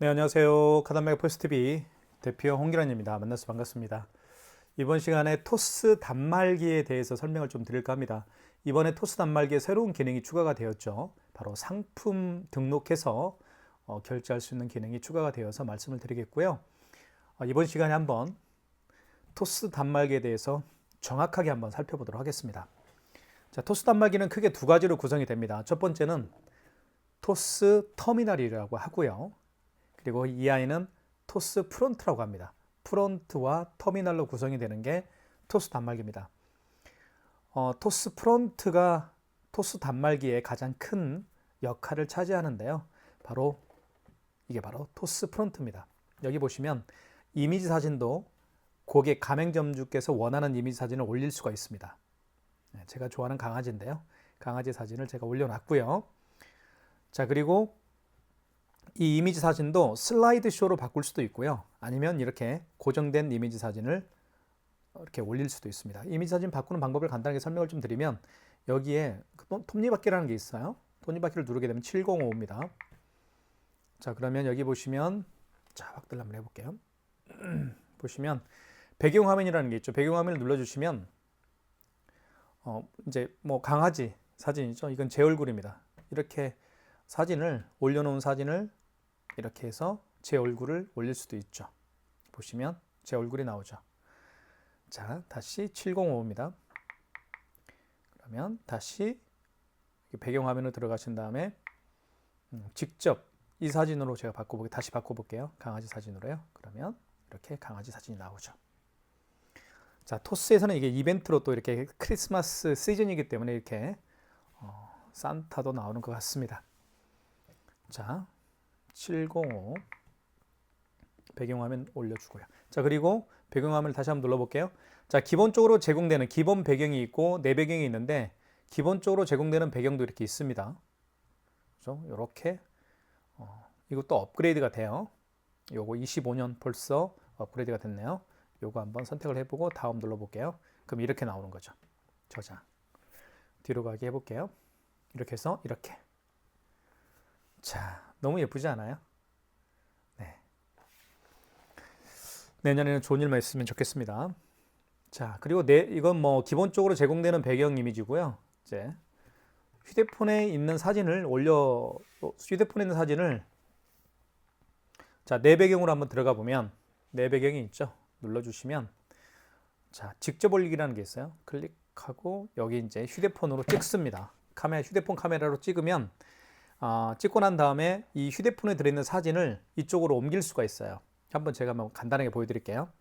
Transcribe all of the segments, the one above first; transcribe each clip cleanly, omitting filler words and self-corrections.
네, 안녕하세요. 카단메가 포스TV 대표 홍기란입니다. 만나서 반갑습니다. 이번 시간에 토스 단말기에 대해서 설명을 좀 드릴까 합니다. 이번에 토스 단말기에 새로운 기능이 추가가 되었죠. 바로 상품 등록해서 결제할 수 있는 기능이 추가가 되어서 말씀을 드리겠고요. 이번 시간에 한번 토스 단말기에 대해서 정확하게 한번 살펴보도록 하겠습니다. 자, 토스 단말기는 크게 두 가지로 구성이 됩니다. 첫 번째는 토스 터미널이라고 하고요. 그리고 이 아이는 토스 프론트라고 합니다. 프론트와 터미널로 구성이 되는 게 토스 단말기입니다. 토스 프론트가 토스 단말기의 가장 큰 역할을 차지하는데요. 이게 바로 토스 프론트입니다. 여기 보시면 이미지 사진도 고객 가맹점주께서 원하는 이미지 사진을 올릴 수가 있습니다. 제가 좋아하는 강아지인데요. 강아지 사진을 제가 올려놨고요. 자, 그리고 이 이미지 사진도 슬라이드 쇼로 바꿀 수도 있고요. 아니면 이렇게 고정된 이미지 사진을 이렇게 올릴 수도 있습니다. 이미지 사진 바꾸는 방법을 간단하게 설명을 좀 드리면 여기에 톱니바퀴라는 게 있어요. 톱니바퀴를 누르게 되면 705입니다. 자, 그러면 여기 보시면 자, 확대를 한번 해볼게요. 보시면 배경화면이라는 게 있죠. 배경화면을 눌러주시면 이제 뭐 강아지 사진이죠. 이건 제 얼굴입니다. 이렇게 사진을 올려놓은 사진을 이렇게 해서 제 얼굴을 올릴 수도 있죠. 보시면 제 얼굴이 나오죠. 자, 다시 705입니다. 그러면 다시 배경화면으로 들어가신 다음에 직접 이 사진으로 제가 다시 바꿔볼게요. 강아지 사진으로요. 그러면 이렇게 강아지 사진이 나오죠. 자, 토스에서는 이게 이벤트로 또 이렇게 크리스마스 시즌이기 때문에 이렇게 산타도 나오는 것 같습니다. 자, 705 배경화면 올려주고요. 자, 그리고 배경화면을 다시 한번 눌러볼게요. 자, 기본적으로 제공되는 기본 배경이 있고 내 배경이 있는데 기본적으로 제공되는 배경도 이렇게 있습니다. 그렇죠? 이렇게 이것도 업그레이드가 돼요. 요거 25년 벌써 업그레이드가 됐네요. 요거 한번 선택을 해보고 다음 눌러볼게요. 그럼 이렇게 나오는 거죠. 저장. 뒤로 가게 해볼게요. 이렇게 해서 이렇게. 자, 너무 예쁘지 않아요? 네. 내년에는 좋은 일만 있으면 좋겠습니다. 자, 그리고 이건 뭐 기본적으로 제공되는 배경 이미지고요. 이제 휴대폰에 있는 사진을 자, 내 배경으로 한번 들어가 보면 내 배경이 있죠. 눌러주시면 자, 직접 올리기라는 게 있어요. 클릭하고 여기 이제 휴대폰으로 찍습니다. 휴대폰 카메라로 찍으면 찍고 난 다음에 이 휴대폰에 들어있는 사진을 이쪽으로 옮길 수가 있어요. 한번 제가 한번 간단하게 보여드릴게요.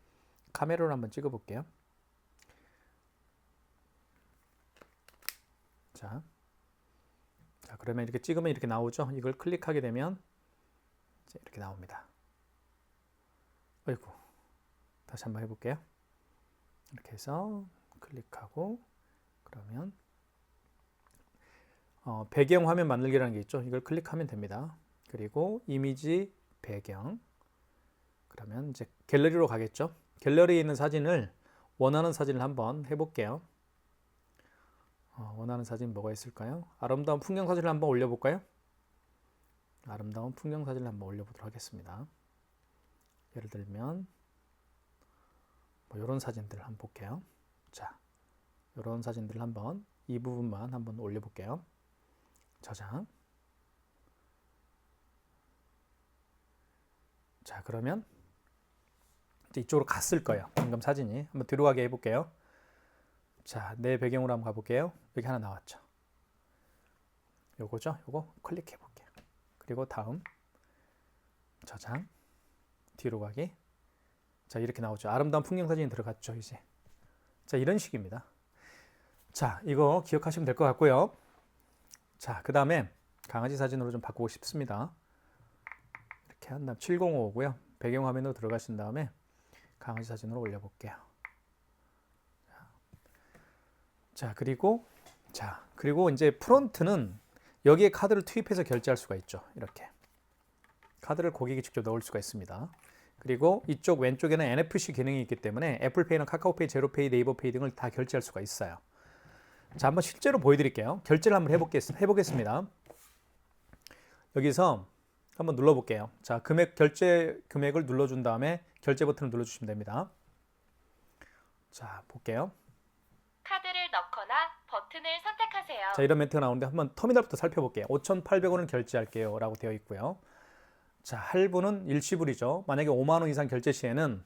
카메라로 한번 찍어볼게요. 자, 그러면 이렇게 찍으면 이렇게 나오죠. 이걸 클릭하게 되면 이렇게 나옵니다. 어이구, 다시 한번 해볼게요. 이렇게 해서 클릭하고 그러면 배경 화면 만들기라는 게 있죠. 이걸 클릭하면 됩니다. 그리고 이미지 배경. 그러면 이제 갤러리로 가겠죠. 갤러리에 있는 사진을 원하는 사진을 한번 해볼게요. 원하는 사진 뭐가 있을까요? 아름다운 풍경 사진을 한번 올려볼까요? 아름다운 풍경 사진을 한번 올려보도록 하겠습니다. 예를 들면 뭐 이런 사진들을 한번 볼게요. 자, 이런 사진들을 한번 이 부분만 한번 올려볼게요. 저장. 자, 그러면 이쪽으로 갔을 거예요. 방금 사진이. 한번 들어가게 해볼게요. 자, 내 배경으로 한번 가볼게요. 여기 하나 나왔죠. 요거죠. 요거 클릭해 볼게요. 그리고 다음 저장. 뒤로 가기. 자, 이렇게 나오죠. 아름다운 풍경 사진이 들어갔죠, 이제. 자, 이런 식입니다. 자, 이거 기억하시면 될 것 같고요. 자, 그 다음에 강아지 사진으로 좀 바꾸고 싶습니다. 이렇게 한 다음 705고요. 배경화면으로 들어가신 다음에 강아지 사진으로 올려볼게요. 자, 그리고 이제 프론트는 여기에 카드를 투입해서 결제할 수가 있죠. 이렇게 카드를 고객이 직접 넣을 수가 있습니다. 그리고 이쪽 왼쪽에는 NFC 기능이 있기 때문에 애플페이나 카카오페이, 제로페이, 네이버페이 등을 다 결제할 수가 있어요. 자, 한번 실제로 보여드릴게요. 결제를 한번 해보겠습니다. 여기서 한번 눌러볼게요. 자, 결제 금액을 눌러준 다음에 결제 버튼을 눌러주시면 됩니다. 자, 볼게요. 카드를 넣거나 버튼을 선택하세요. 자, 이런 멘트가 나오는데 한번 터미널부터 살펴볼게요. 5,800원을 결제할게요 라고 되어 있고요. 자, 할부는 일시불이죠. 만약에 5만 원 이상 결제 시에는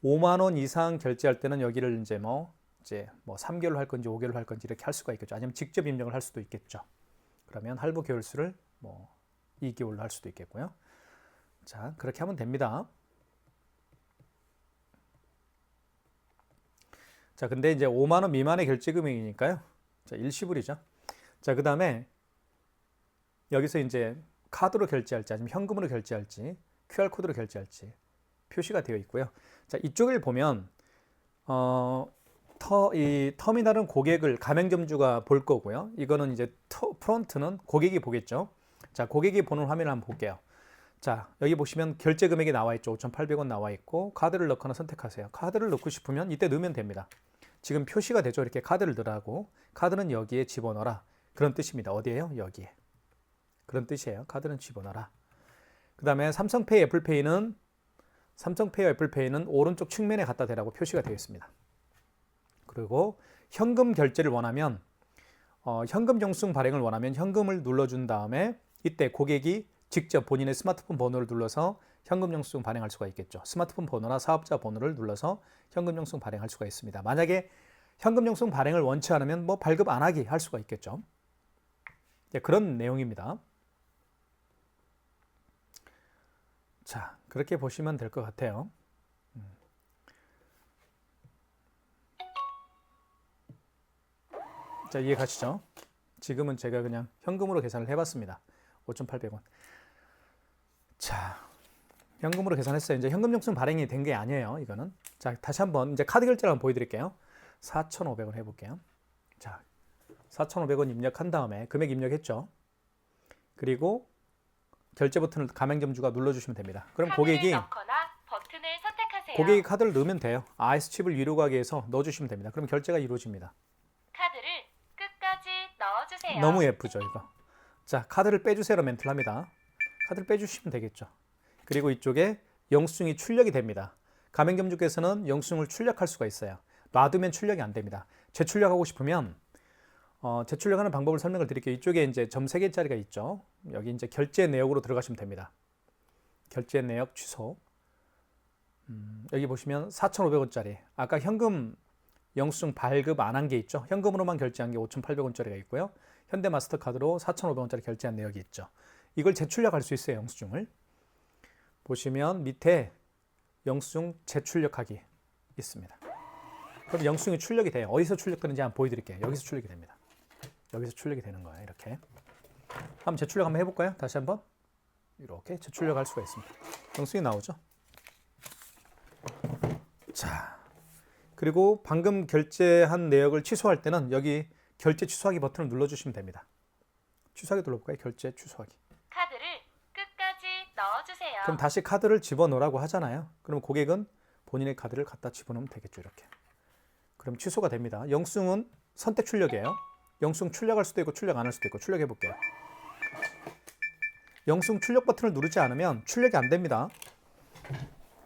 5만 원 이상 결제할 때는 여기를 이제 뭐 3개월로 할 건지 5개월로 할 건지 이렇게 할 수가 있겠죠. 아니면 직접 입력을 할 수도 있겠죠. 그러면 할부 개월수를 2개월로 할 수도 있겠고요. 자, 그렇게 하면 됩니다. 자, 근데 이제 5만 원 미만의 결제 금액이니까요. 자, 일시불이죠. 자, 그다음에 여기서 이제 카드로 결제할지 아니면 현금으로 결제할지 QR코드로 결제할지 표시가 되어 있고요. 자, 이쪽을 보면 이 터미널은 고객을 가맹점주가 볼 거고요. 이거는 이제 프론트는 고객이 보겠죠. 자, 고객이 보는 화면을 한번 볼게요. 자, 여기 보시면 결제 금액이 나와 있죠. 5,800원 나와 있고 카드를 넣거나 선택하세요. 카드를 넣고 싶으면 이때 넣으면 됩니다. 지금 표시가 되죠. 이렇게 카드를 넣으라고. 카드는 여기에 집어넣어라. 그런 뜻입니다. 어디에요? 여기에. 그런 뜻이에요. 카드는 집어넣어라. 그 다음에 삼성페이, 애플페이는 오른쪽 측면에 갖다 대라고 표시가 되어 있습니다. 그리고 현금 결제를 원하면 현금 영수증 발행을 원하면 현금을 눌러준 다음에 이때 고객이 직접 본인의 스마트폰 번호를 눌러서 현금 영수증 발행할 수가 있겠죠. 스마트폰 번호나 사업자 번호를 눌러서 현금 영수증 발행할 수가 있습니다. 만약에 현금 영수증 발행을 원치 않으면 발급 안 하기 할 수가 있겠죠. 네, 그런 내용입니다. 자, 그렇게 보시면 될 것 같아요. 자, 이해 가시죠? 지금은 제가 그냥 현금으로 계산을 해봤습니다. 5,800원. 자, 현금으로 계산했어요. 이제 현금 영수증 발행이 된 게 아니에요. 이거는. 자, 다시 한번 이제 카드 결제를 한번 보여드릴게요. 4,500원 해볼게요. 자, 4,500원 입력한 다음에 금액 입력했죠. 그리고 결제 버튼을 가맹점주가 눌러주시면 됩니다. 그럼 고객이 버튼을 선택하세요. 고객이 카드를 넣으면 돼요. 아이스칩을 위로 가게 해서 넣어주시면 됩니다. 그럼 결제가 이루어집니다. 카드를 끝까지 넣어주세요. 너무 예쁘죠, 이거. 자, 카드를 빼주세요로 멘트를 합니다. 카드를 빼주시면 되겠죠. 그리고 이쪽에 영수증이 출력이 됩니다. 가맹점주께서는 영수증을 출력할 수가 있어요. 놔두면 출력이 안 됩니다. 재출력하고 싶으면 재출력하는 방법을 설명을 드릴게요. 이쪽에 이제 점 3개짜리가 있죠. 여기 이제 결제 내역으로 들어가시면 됩니다. 결제 내역 취소. 여기 보시면 4,500원짜리. 아까 현금 영수증 발급 안 한 게 있죠. 현금으로만 결제한 게 5,800원짜리가 있고요. 현대마스터카드로 4,500원짜리 결제한 내역이 있죠. 이걸 재출력할 수 있어요. 영수증을. 보시면 밑에 영수증 재출력하기 있습니다. 그럼 영수증이 출력이 돼요. 어디서 출력되는지 한번 보여드릴게요. 여기서 출력이 됩니다. 여기서 출력이 되는 거예요. 이렇게. 한번 재출력 한번 해볼까요? 다시 한번. 이렇게 재출력할 수가 있습니다. 영수증이 나오죠. 자, 그리고 방금 결제한 내역을 취소할 때는 여기 결제 취소하기 버튼을 눌러주시면 됩니다. 취소하기 눌러볼까요? 결제 취소하기. 카드를 끝까지 넣어주세요. 그럼 다시 카드를 집어넣으라고 하잖아요. 그럼 고객은 본인의 카드를 갖다 집어넣으면 되겠죠. 이렇게. 그럼 취소가 됩니다. 영수증은 선택 출력이에요. 영수증 출력할 수도 있고 출력 안 할 수도 있고 출력해 볼게요. 영수증 출력 버튼을 누르지 않으면 출력이 안 됩니다.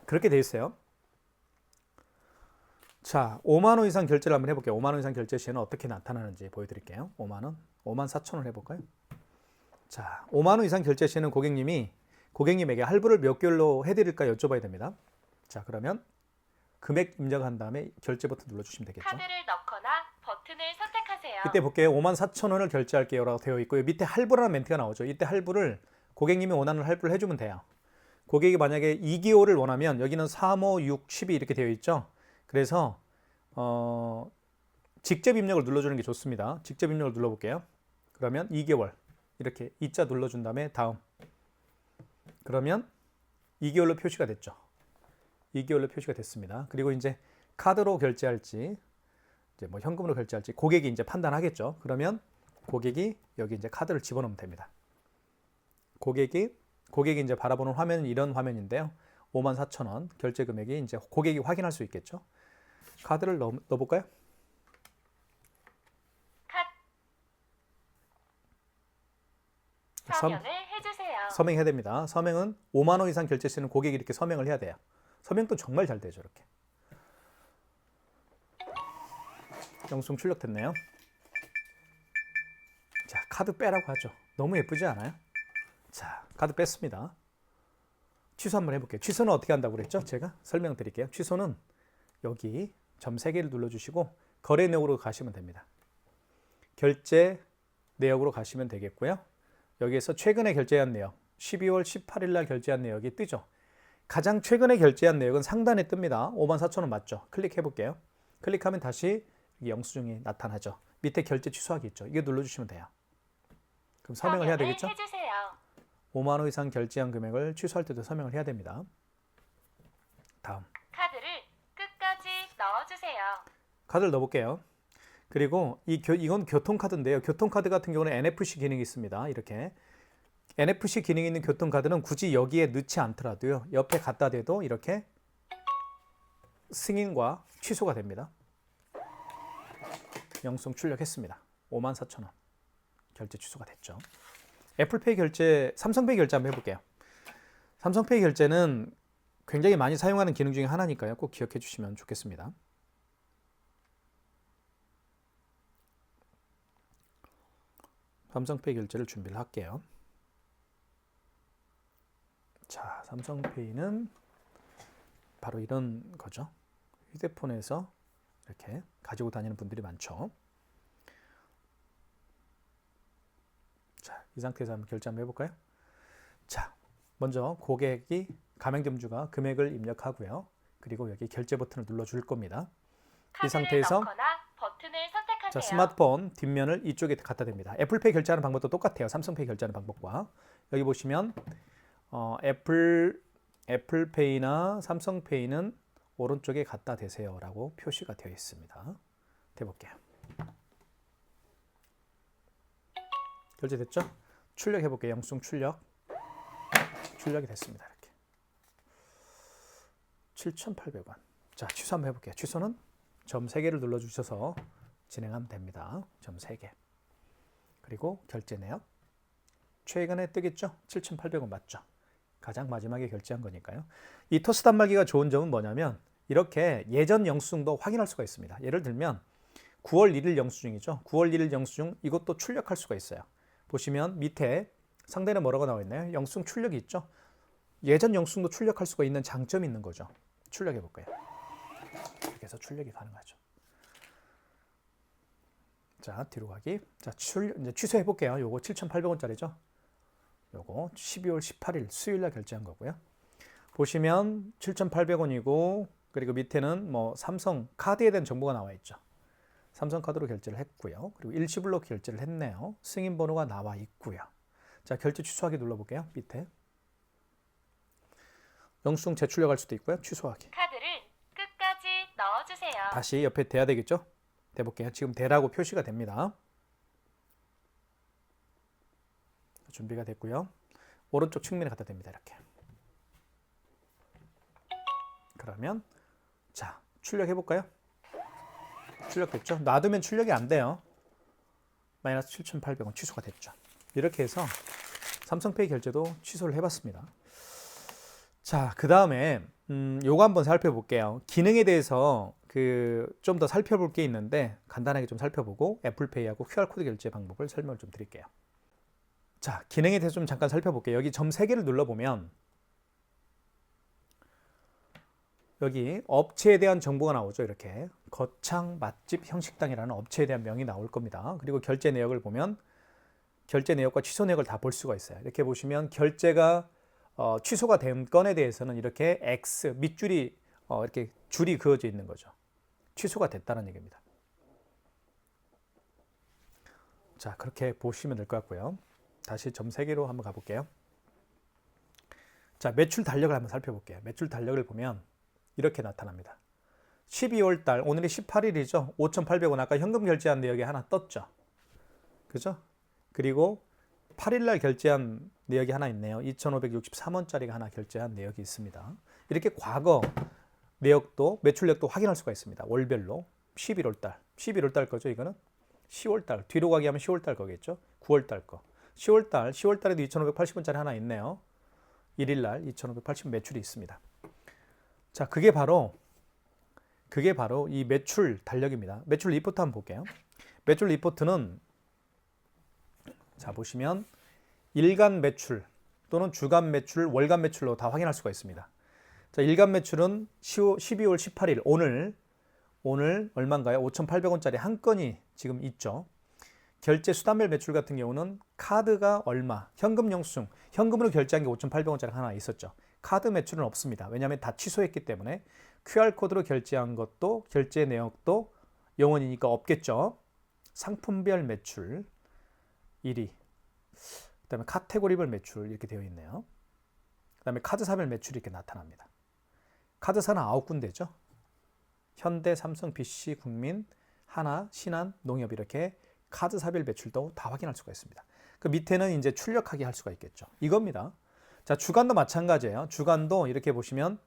그렇게 돼 있어요. 자, 5만 원 이상 결제를 한번 해볼게요. 5만 원 이상 결제 시에는 어떻게 나타나는지 보여드릴게요. 5만 원, 5만 4천 원 해볼까요? 자, 5만 원 이상 결제 시에는 고객님에게 할부를 몇 개월로 해드릴까 여쭤봐야 됩니다. 자, 그러면 금액 입력한 다음에 결제 버튼 눌러주시면 되겠죠. 카드를 넣거나 버튼을 선택하세요. 이때 볼게요. 5만 4천 원을 결제할게요 라고 되어 있고요. 밑에 할부라는 멘트가 나오죠. 이때 할부를 고객님이 원하는 할부를 해주면 돼요. 고객이 만약에 2개월을 원하면 여기는 3, 5, 6, 12 이렇게 되어 있죠. 그래서 직접 입력을 눌러주는 게 좋습니다. 직접 입력을 눌러볼게요. 그러면 2개월 이렇게 2자 눌러준 다음에 다음. 그러면 2개월로 표시가 됐죠. 2개월로 표시가 됐습니다. 그리고 이제 카드로 결제할지 이제 현금으로 결제할지 고객이 이제 판단하겠죠. 그러면 고객이 여기 이제 카드를 집어넣으면 됩니다. 고객이 이제 바라보는 화면은 이런 화면인데요. 5만 4천 원 결제 금액이 이제 고객이 확인할 수 있겠죠. 카드를 넣어볼까요? 서명을 해주세요. 서명해야 됩니다. 서명은 5만 원 이상 결제시는 고객이 이렇게 서명을 해야 돼요. 서명도 정말 잘 되죠. 이렇게. 영수증 출력됐네요. 자, 카드 빼라고 하죠. 너무 예쁘지 않아요? 자, 카드 뺐습니다. 취소 한번 해볼게요. 취소는 어떻게 한다고 그랬죠? 제가 설명드릴게요. 취소는 여기 점 3개를 눌러주시고 거래 내역으로 가시면 됩니다. 결제 내역으로 가시면 되겠고요. 여기에서 최근에 결제한 내역, 12월 18일 날 결제한 내역이 뜨죠. 가장 최근에 결제한 내역은 상단에 뜹니다. 54,000원 맞죠? 클릭해 볼게요. 클릭하면 다시 영수증이 나타나죠. 밑에 결제 취소하기 있죠. 이거 눌러주시면 돼요. 그럼 서명을 해야 되겠죠? 해주세요. 5만 원 이상 결제한 금액을 취소할 때도 서명을 해야 됩니다. 다음. 카드를 끝까지 넣어주세요. 카드를 넣어볼게요. 그리고 이건 교통카드인데요. 교통카드 같은 경우는 NFC 기능이 있습니다. 이렇게 NFC 기능이 있는 교통카드는 굳이 여기에 넣지 않더라도요. 옆에 갖다 대도 이렇게 승인과 취소가 됩니다. 영수증 출력했습니다. 54,000원. 결제 취소가 됐죠. 애플페이 결제, 삼성페이 결제 한번 해볼게요. 삼성페이 결제는 굉장히 많이 사용하는 기능 중에 하나니까요. 꼭 기억해 주시면 좋겠습니다. 삼성페이 결제를 준비를 할게요. 자, 삼성페이는 바로 이런 거죠. 휴대폰에서 이렇게 가지고 다니는 분들이 많죠. 자, 이 상태에서 한번 결제 한번 해볼까요? 자, 먼저 고객이 가맹점주가 금액을 입력하고요. 그리고 여기 결제 버튼을 눌러줄 겁니다. 이 상태에서 버튼을 선택하세요. 자, 스마트폰 뒷면을 이쪽에 갖다 댑니다. 애플페이 결제하는 방법도 똑같아요. 삼성페이 결제하는 방법과. 여기 보시면 애플페이나 삼성페이는 오른쪽에 갖다 대세요 라고 표시가 되어 있습니다. 대볼게요. 결제됐죠? 출력해 볼게요. 영수증 출력이 됐습니다. 이렇게 7,800원. 자, 취소 한번 해볼게요. 취소는 점 3개를 눌러주셔서 진행하면 됩니다. 점 3개. 그리고 결제 내역. 최근에 뜨겠죠? 7,800원 맞죠? 가장 마지막에 결제한 거니까요. 이 토스 단말기가 좋은 점은 뭐냐면 이렇게 예전 영수증도 확인할 수가 있습니다. 예를 들면 9월 1일 영수증이죠. 9월 1일 영수증 이것도 출력할 수가 있어요. 보시면 밑에 상단에 뭐라고 나와 있나요? 영수증 출력이 있죠. 예전 영수증도 출력할 수가 있는 장점이 있는 거죠. 출력해 볼까요? 이렇게 해서 출력이 가능하죠. 자, 뒤로 가기. 자, 이제 취소해 볼게요. 요거 7,800원짜리죠. 요거 12월 18일 수요일 날 결제한 거고요. 보시면 7,800원이고 그리고 밑에는 뭐 삼성 카드에 대한 정보가 나와 있죠. 삼성 카드로 결제를 했고요. 그리고 일시불로 결제를 했네요. 승인 번호가 나와 있고요. 자, 결제 취소하기 눌러볼게요. 밑에 영수증 재출력할 수도 있고요. 취소하기. 카드를 끝까지 넣어주세요. 다시 옆에 대야 되겠죠? 대볼게요. 지금 대라고 표시가 됩니다. 준비가 됐고요. 오른쪽 측면에 갖다 댑니다. 이렇게. 그러면 자, 출력해 볼까요? 출력됐죠? 놔두면 출력이 안 돼요. 마이너스 7,800원 취소가 됐죠. 이렇게 해서 삼성페이 결제도 취소를 해봤습니다. 자, 그 다음에 요거 한번 살펴볼게요. 기능에 대해서 좀 더 살펴볼 게 있는데 간단하게 좀 살펴보고 애플페이하고 QR코드 결제 방법을 설명을 좀 드릴게요. 자, 기능에 대해서 좀 잠깐 살펴볼게요. 여기 점 3개를 눌러보면 여기 업체에 대한 정보가 나오죠. 이렇게 거창 맛집 형식당이라는 업체에 대한 명이 나올 겁니다. 그리고 결제 내역을 보면 결제 내역과 취소 내역을 다 볼 수가 있어요. 이렇게 보시면 결제가 취소가 된 건에 대해서는 이렇게 X 밑줄이 이렇게 줄이 그어져 있는 거죠. 취소가 됐다는 얘기입니다. 자, 그렇게 보시면 될 것 같고요. 다시 점 3개로 한번 가볼게요. 자, 매출 달력을 한번 살펴볼게요. 매출 달력을 보면 이렇게 나타납니다. 12월 달, 오늘이 18일이죠. 5,800원 아까 현금 결제한 내역이 하나 떴죠. 그죠? 그리고 8일 날 결제한 내역이 하나 있네요. 2,563원짜리가 하나 결제한 내역이 있습니다. 이렇게 과거 내역도 매출액도 확인할 수가 있습니다. 월별로 11월 달 거죠. 이거는 10월 달 뒤로 가게 하면 10월 달 거겠죠. 9월 달 거. 10월 달에도 2,580원짜리 하나 있네요. 1일 날 2,580원 매출이 있습니다. 자, 그게 바로 이 매출 달력입니다. 매출 리포트 한번 볼게요. 매출 리포트는 자, 보시면 일간 매출 또는 주간 매출, 월간 매출로 다 확인할 수가 있습니다. 자, 일간 매출은 12월 18일 오늘 얼마인가요? 5,800원짜리 한 건이 지금 있죠. 결제 수단별 매출 같은 경우는 카드가 얼마, 현금 영수증, 현금으로 결제한 게 5,800원짜리 하나 있었죠. 카드 매출은 없습니다. 왜냐하면 다 취소했기 때문에 QR코드로 결제한 것도 결제 내역도 영원이니까 없겠죠. 상품별 매출 1위, 그 다음에 카테고리별 매출 이렇게 되어 있네요. 그 다음에 카드사별 매출이 이렇게 나타납니다. 카드사는 9군데죠. 현대, 삼성, BC, 국민, 하나, 신한, 농협 이렇게 카드사별 매출도 다 확인할 수가 있습니다. 그 밑에는 이제 출력하게 할 수가 있겠죠. 이겁니다. 자, 주간도 마찬가지예요. 주간도 이렇게 보시면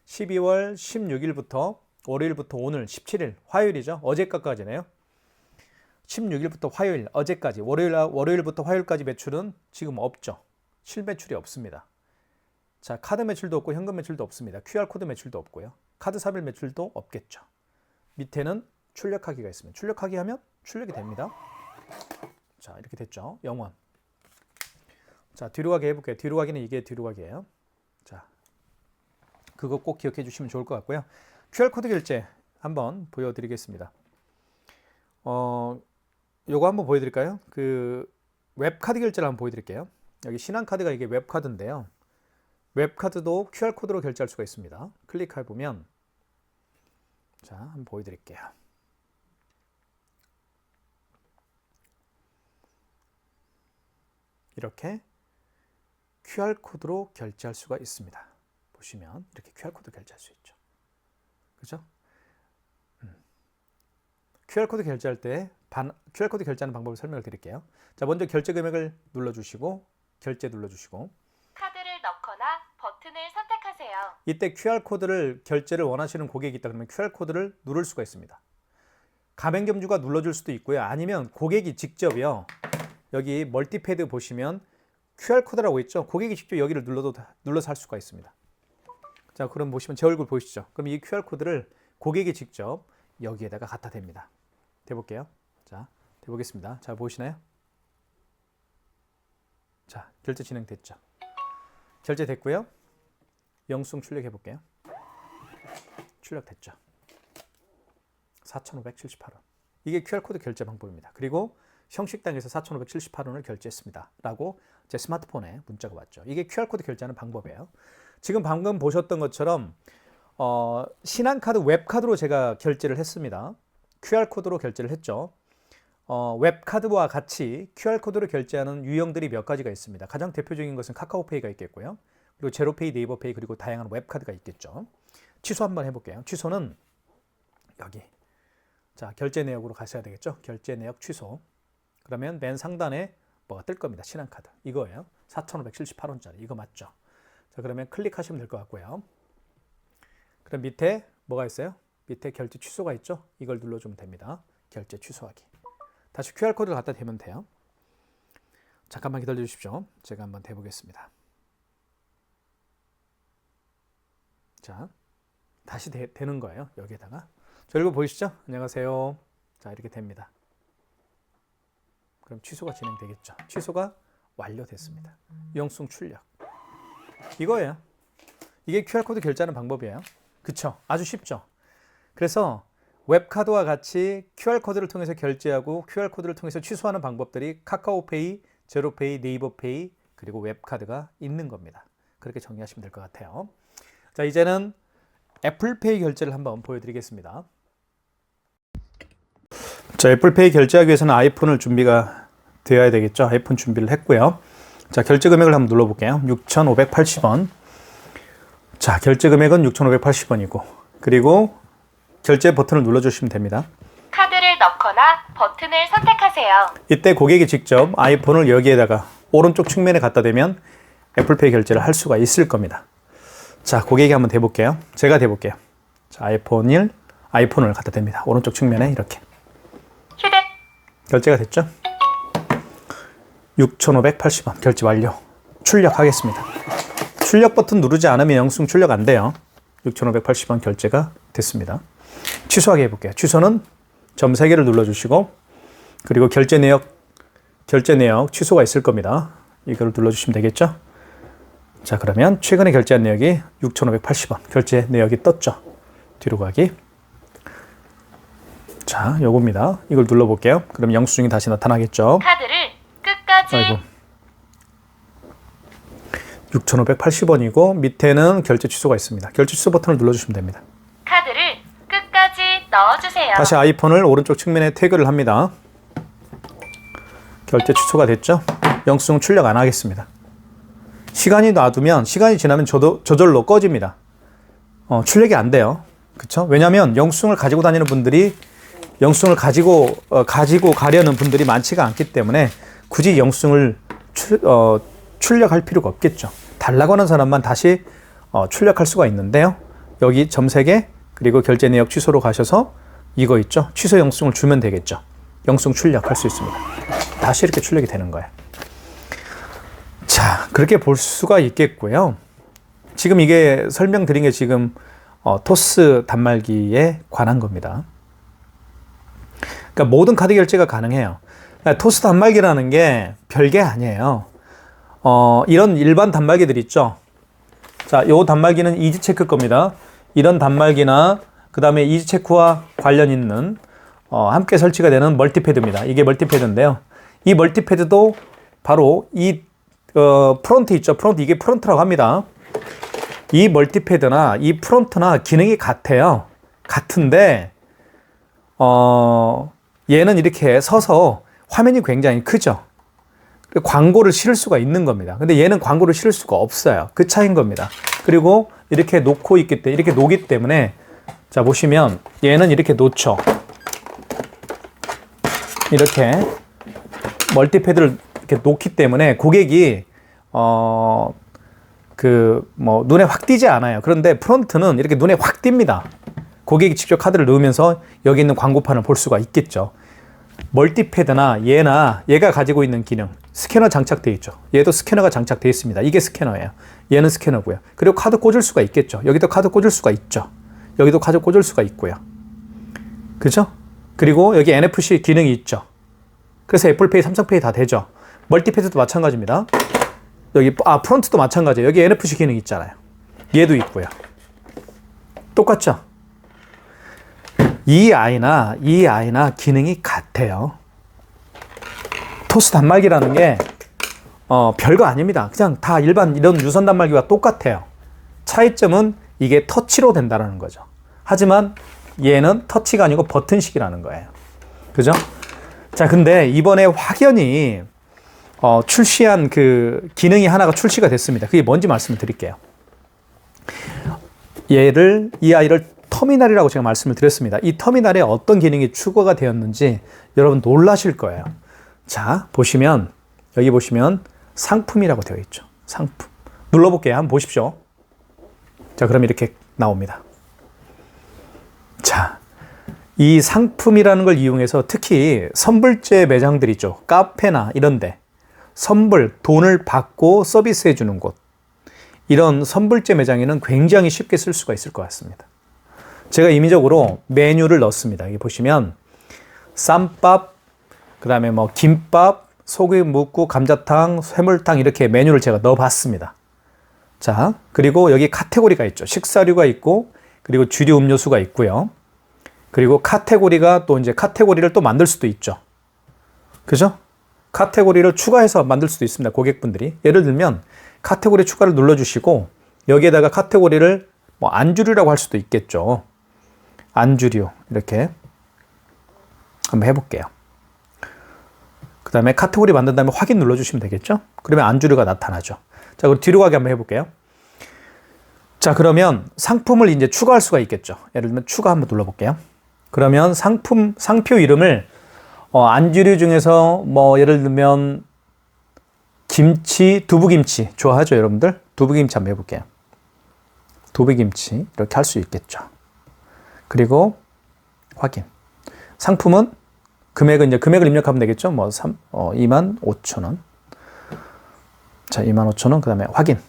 12월 16일부터 월요일부터 오늘 17일 화요일이죠. 어제까지네요. 16일부터 화요일, 어제까지 월요일부터 화요일까지 매출은 지금 없죠. 실매출이 없습니다. 자, 카드 매출도 없고 현금 매출도 없습니다. QR코드 매출도 없고요. 카드사별 매출도 없겠죠. 밑에는 출력하기가 있으면 출력하기 하면 출력이 됩니다. 자, 이렇게 됐죠. 0원. 자, 뒤로 가기 해볼게요. 뒤로 가기는 이게 뒤로 가기예요. 자, 그거 꼭 기억해 주시면 좋을 것 같고요. QR코드 결제 한번 보여드리겠습니다. 요거 한번 보여드릴까요? 그 웹카드 결제를 한번 보여드릴게요. 여기 신한카드가 이게 웹카드인데요. 웹카드도 QR코드로 결제할 수가 있습니다. 클릭해 보면 자, 한번 보여드릴게요. 이렇게 QR코드로 결제할 수가 있습니다. 보시면 이렇게 QR코드 결제할 수 있죠. 그죠? QR코드 결제할 때 QR코드 결제하는 방법을 설명을 드릴게요. 자, 먼저 결제 금액을 눌러주시고 결제 눌러주시고 카드를 넣거나 버튼을 선택하세요. 이때 QR코드를 결제를 원하시는 고객이 있다 그러면 QR코드를 누를 수가 있습니다. 가맹점주가 눌러줄 수도 있고요. 아니면 고객이 직접요. 여기 멀티패드 보시면 QR코드라고 있죠. 고객이 직접 여기를 눌러서 할 수가 있습니다. 자, 그럼 보시면 제 얼굴 보이시죠? 그럼 이 QR코드를 고객이 직접 여기에다가 갖다 댑니다. 대볼게요. 자, 대보겠습니다. 자, 보이시나요? 자, 결제 진행됐죠. 결제됐고요. 영수증 출력해 볼게요. 출력됐죠. 4,578원. 이게 QR코드 결제 방법입니다. 그리고 형식당에서 4,578원을 결제했습니다. 라고 제 스마트폰에 문자가 왔죠. 이게 QR코드 결제하는 방법이에요. 지금 방금 보셨던 것처럼 신한카드 웹카드로 제가 결제를 했습니다. QR코드로 결제를 했죠. 웹카드와 같이 QR코드로 결제하는 유형들이 몇 가지가 있습니다. 가장 대표적인 것은 카카오페이가 있겠고요. 그리고 제로페이, 네이버페이 그리고 다양한 웹카드가 있겠죠. 취소 한번 해볼게요. 취소는 여기. 자, 결제 내역으로 가셔야 되겠죠. 결제 내역 취소. 그러면 맨 상단에 뭐가 뜰 겁니다. 신한카드. 이거예요. 4,578원짜리. 이거 맞죠? 자, 그러면 클릭하시면 될 것 같고요. 그럼 밑에 뭐가 있어요? 밑에 결제 취소가 있죠? 이걸 눌러주면 됩니다. 결제 취소하기. 다시 QR코드를 갖다 대면 돼요. 잠깐만 기다려 주십시오. 제가 한번 대보겠습니다. 자, 다시 되는 거예요. 여기에다가. 저 이거 보이시죠? 안녕하세요. 자, 이렇게 됩니다. 그럼 취소가 진행되겠죠. 취소가 완료됐습니다. 영수증 출력. 이거예요. 이게 QR코드 결제하는 방법이에요. 그쵸? 아주 쉽죠? 그래서 웹카드와 같이 QR코드를 통해서 결제하고 QR코드를 통해서 취소하는 방법들이 카카오페이, 제로페이, 네이버페이 그리고 웹카드가 있는 겁니다. 그렇게 정리하시면 될 것 같아요. 자, 이제는 애플페이 결제를 한번 보여드리겠습니다. 자, 애플페이 결제하기 위해서는 아이폰을 준비가 되어야 되겠죠. 아이폰 준비를 했고요. 자, 결제 금액을 한번 눌러볼게요. 6,580원. 자, 결제 금액은 6,580원이고 그리고 결제 버튼을 눌러주시면 됩니다. 카드를 넣거나 버튼을 선택하세요. 이때 고객이 직접 아이폰을 여기에다가 오른쪽 측면에 갖다 대면 애플페이 결제를 할 수가 있을 겁니다. 자, 고객이 한번 대볼게요. 제가 대볼게요. 자, 아이폰을 갖다 댑니다. 오른쪽 측면에 이렇게. 휴대 결제가 됐죠? 6,580원 결제 완료. 출력하겠습니다. 출력 버튼 누르지 않으면 영수증 출력 안 돼요. 6,580원 결제가 됐습니다. 취소하게 해볼게요. 취소는 점 3개를 눌러주시고 그리고 결제 내역 취소가 있을 겁니다. 이걸 눌러주시면 되겠죠. 자, 그러면 최근에 결제한 내역이 6,580원 결제 내역이 떴죠. 뒤로 가기. 자, 요겁니다. 이걸 눌러볼게요. 그럼 영수증이 다시 나타나겠죠. 카드를 끝까지 아이고. 6,580원이고 밑에는 결제 취소가 있습니다. 결제 취소 버튼을 눌러주시면 됩니다. 카드를 끝까지 넣어주세요. 다시 아이폰을 오른쪽 측면에 태그를 합니다. 결제 취소가 됐죠. 영수증 출력 안 하겠습니다. 시간이 지나면 저절로 꺼집니다. 출력이 안 돼요. 그쵸? 왜냐하면 영수증을 가지고 다니는 분들이 영수증을 가지고 가려는 분들이 많지가 않기 때문에 굳이 영수증을 출력할 필요가 없겠죠. 달라고 하는 사람만 다시 출력할 수가 있는데요. 여기 점 3개 그리고 결제 내역 취소로 가셔서 이거 있죠. 취소 영수증을 주면 되겠죠. 영수증 출력할 수 있습니다. 다시 이렇게 출력이 되는 거예요. 자, 그렇게 볼 수가 있겠고요. 지금 이게 설명드린 게 지금 토스 단말기에 관한 겁니다. 그러니까 모든 카드 결제가 가능해요. 그러니까 토스 단말기라는 게 별게 아니에요. 이런 일반 단말기들 있죠. 자, 요 단말기는 이지체크 겁니다. 이런 단말기나 그 다음에 이지체크와 관련 있는 함께 설치가 되는 멀티패드입니다. 이게 멀티패드인데요. 이 멀티패드도 바로 이 프론트 있죠. 프론트, 이게 프론트라고 합니다. 이 멀티패드나 이 프론트나 기능이 같아요. 같은데 얘는 이렇게 서서 화면이 굉장히 크죠. 광고를 실을 수가 있는 겁니다. 근데 얘는 광고를 실을 수가 없어요. 그 차이인 겁니다. 그리고 이렇게 놓고 있기 때문에 이렇게 놓기 때문에 자, 보시면 얘는 이렇게 놓죠. 이렇게 멀티패드를 이렇게 놓기 때문에 고객이 눈에 확 띄지 않아요. 그런데 프론트는 이렇게 눈에 확 띕니다. 고객이 직접 카드를 넣으면서 여기 있는 광고판을 볼 수가 있겠죠. 멀티패드나 얘가 가지고 있는 기능, 스캐너 장착되어 있죠. 얘도 스캐너가 장착되어 있습니다. 이게 스캐너예요. 얘는 스캐너고요. 그리고 카드 꽂을 수가 있겠죠. 여기도 카드 꽂을 수가 있죠. 여기도 카드 꽂을 수가 있고요. 그죠? 그리고 여기 NFC 기능이 있죠. 그래서 애플페이, 삼성페이 다 되죠. 멀티패드도 마찬가지입니다. 여기 프론트도 마찬가지예요. 여기 NFC 기능 있잖아요. 얘도 있고요. 똑같죠? 이 아이나 기능이 같아요. 토스 단말기라는 게 별거 아닙니다. 그냥 다 일반 이런 유선 단말기와 똑같아요. 차이점은 이게 터치로 된다는 거죠. 하지만 얘는 터치가 아니고 버튼식이라는 거예요. 그죠? 자, 근데 이번에 확연히 출시한 그 기능이 하나가 출시가 됐습니다. 그게 뭔지 말씀을 드릴게요. 이 아이를 터미널이라고 제가 말씀을 드렸습니다. 이 터미널에 어떤 기능이 추가가 되었는지 여러분 놀라실 거예요. 자, 여기 보시면 상품이라고 되어 있죠. 상품. 눌러볼게요. 한번 보십시오. 자, 그럼 이렇게 나옵니다. 자, 이 상품이라는 걸 이용해서 특히 선불제 매장들 있죠. 카페나 이런데 돈을 받고 서비스해 주는 곳, 이런 선불제 매장에는 굉장히 쉽게 쓸 수가 있을 것 같습니다. 제가 임의적으로 메뉴를 넣습니다. 여기 보시면 쌈밥, 그 다음에 김밥, 소고기 묵국, 감자탕, 해물탕 이렇게 메뉴를 제가 넣어봤습니다. 자, 그리고 여기 카테고리가 있죠. 식사류가 있고, 그리고 주류 음료수가 있고요. 그리고 카테고리가 또 이제 카테고리를 또 만들 수도 있죠. 그죠? 카테고리를 추가해서 만들 수도 있습니다. 고객분들이. 예를 들면 카테고리 추가를 눌러주시고 여기에다가 카테고리를 안주류라고 할 수도 있겠죠. 안주류 이렇게 한번 해볼게요. 그 다음에 카테고리 만든 다음에 확인 눌러주시면 되겠죠. 그러면 안주류가 나타나죠. 자, 그리고 뒤로 가게 한번 해볼게요. 자, 그러면 상품을 이제 추가할 수가 있겠죠. 예를 들면 추가 한번 눌러볼게요. 그러면 상표 이름을 안주류 중에서 예를 들면 김치, 두부김치 좋아하죠, 여러분들? 두부김치 한번 해볼게요. 두부김치 이렇게 할 수 있겠죠. 그리고 확인. 상품은 금액을 입력하면 되겠죠. 25,000원. 자, 25,000원. 그 다음에 확인.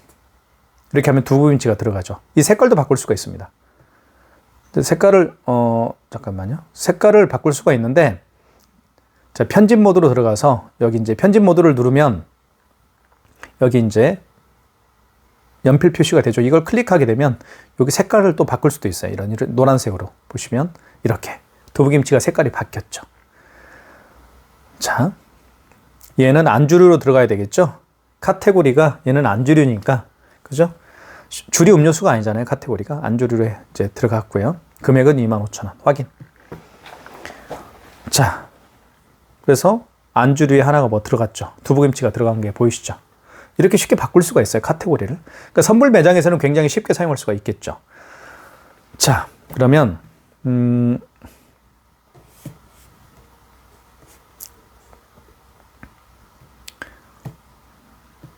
이렇게 하면 두부김치가 들어가죠. 이 색깔도 바꿀 수가 있습니다. 색깔을 잠깐만요. 색깔을 바꿀 수가 있는데, 자, 편집 모드로 들어가서 여기 이제 편집 모드를 누르면 여기 이제 연필 표시가 되죠. 이걸 클릭하게 되면 여기 색깔을 또 바꿀 수도 있어요. 이런 노란색으로 보시면 이렇게 두부김치가 색깔이 바뀌었죠. 자, 얘는 안주류로 들어가야 되겠죠. 카테고리가 얘는 안주류니까, 그죠? 주류 음료수가 아니잖아요. 카테고리가 안주류로 이제 들어갔고요. 금액은 25,000원. 확인. 자, 그래서 안주류에 하나가 뭐 들어갔죠. 두부김치가 들어간 게 보이시죠? 이렇게 쉽게 바꿀 수가 있어요. 카테고리를. 그러니까 선물 매장에서는 굉장히 쉽게 사용할 수가 있겠죠. 자, 그러면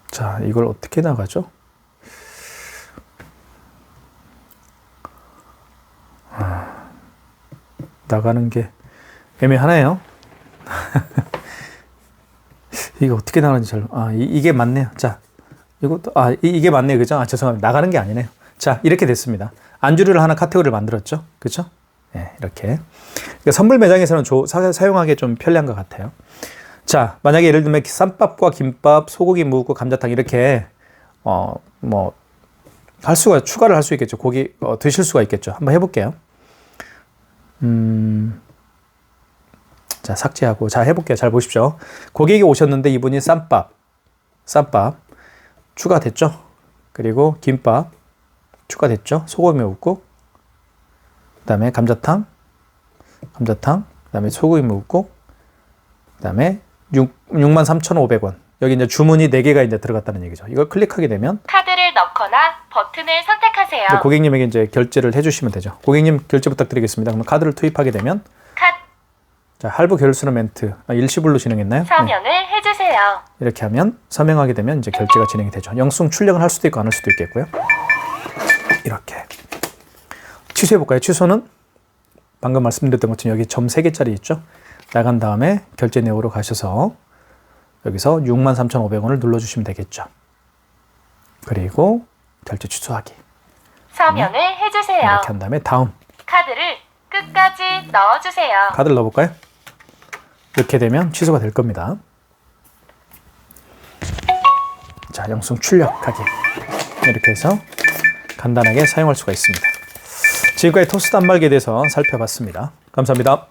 자, 이걸 어떻게 나가죠? 나가는 게 애매하네요. 이게 어떻게 나가는지 이게 맞네요. 자, 이것도 이게 맞네요. 그죠? 죄송합니다. 나가는 게 아니네요. 자, 이렇게 됐습니다. 안주류를 하나 카테고리를 만들었죠. 그렇죠? 네, 이렇게. 그러니까 선물 매장에서는 사용하기 좀 편리한 것 같아요. 자, 만약에 예를 들면 쌈밥과 김밥, 소고기 무국, 감자탕 이렇게 뭐 추가를 할 수 있겠죠. 고기 드실 수가 있겠죠. 한번 해볼게요. 자, 삭제하고 자 해볼게요. 잘 보십시오. 고객이 오셨는데 이분이 쌈밥 추가됐죠. 그리고 김밥 추가됐죠. 소고기 묵국, 그다음에 감자탕, 그다음에 소고기 묵국, 그다음에 63,500원. 여기 이제 주문이 4개가 이제 들어갔다는 얘기죠. 이걸 클릭하게 되면 카드를 넣거나 버튼을 선택하세요. 이제 고객님에게 이제 결제를 해주시면 되죠. 고객님 결제 부탁드리겠습니다. 그러면 카드를 투입하게 되면 자, 할부 결수는 멘트 일시불로 진행했나요? 서명을 해주세요. 이렇게 하면 서명하게 되면 이제 결제가 진행이 되죠. 영수증 출력을 할 수도 있고 안 할 수도 있겠고요. 이렇게 취소해 볼까요? 취소는 방금 말씀드렸던 것처럼 여기 점 3개짜리 있죠. 나간 다음에 결제 내역으로 가셔서 여기서 63,500원을 눌러주시면 되겠죠. 그리고 결제 취소하기. 서명을 해주세요. 이렇게 한 다음에 다음. 카드를 끝까지 넣어주세요. 카드를 넣어볼까요? 이렇게 되면 취소가 될 겁니다. 자, 영수증 출력하기. 이렇게 해서 간단하게 사용할 수가 있습니다. 지금까지 토스 단말기에 대해서 살펴봤습니다. 감사합니다.